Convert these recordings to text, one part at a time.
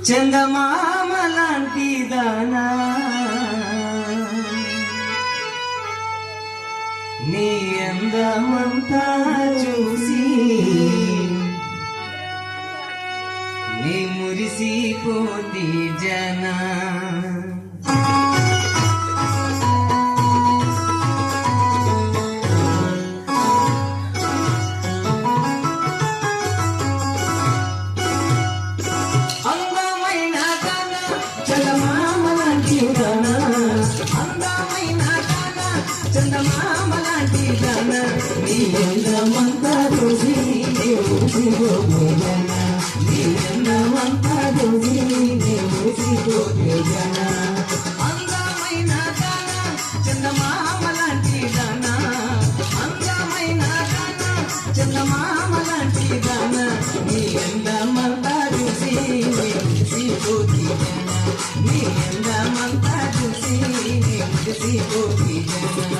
చందమామ లాంటి దానా నీ అందమంతా చూసి నీ మురిసిపోతి జనా చందమామ లాంటి జన నీ అందమంతా చూసి నీ మురిసిపోతే జన అందమైన జన చందమామ లాంటి జన అందమైన జన చందమామ లాంటి జన నీ అందమంతా చూసి నీ మురిసిపోతే జన నీ అందమంతా చూసి నీ మురిసిపోతే జన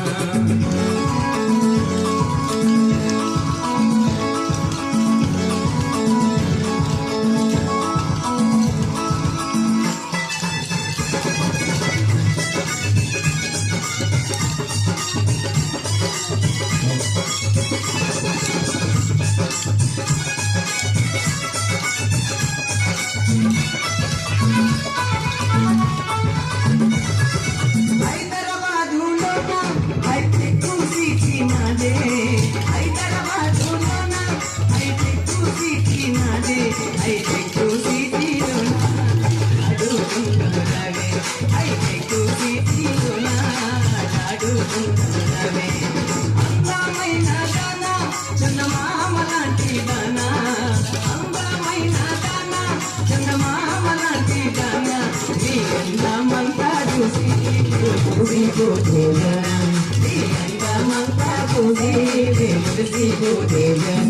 చందమామ లాంటి దానా అందమైన దానా చందమామ లాంటి దానా నీ అందమంతా చూసి మురిసిపోతే జన నీ అందమంతా చూసి మురిసిపోతే జన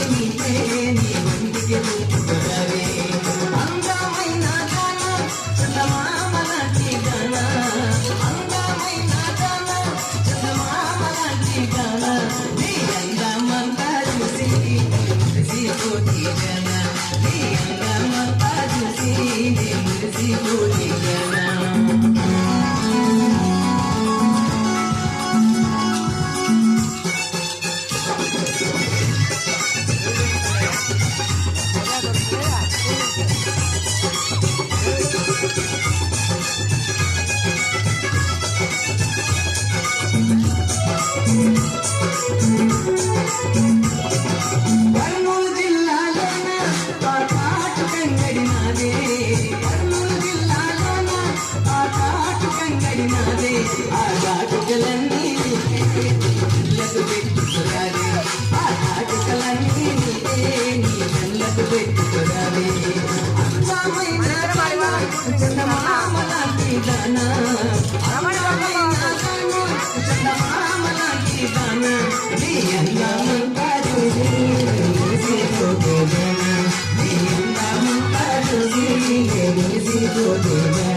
నీకే నీ వంటికి నాదే కర్నూలు జిల్లాలోన ఆ కాటుకంగడి నాదే ఆ కాటుకలన్నీ కళ్ళకు పెట్టుకురాలే ఆ కాటుకలన్నీ నీ కళ్ళకు పెట్టుకురాలే అందమైన చందమామ లాంటి దానా అందమైన చందమామ లాంటి దానా నీ అందమంతా చూసి మురిసిపోతేనా నీ అందమంతా చూసి మురిసిపోతేనా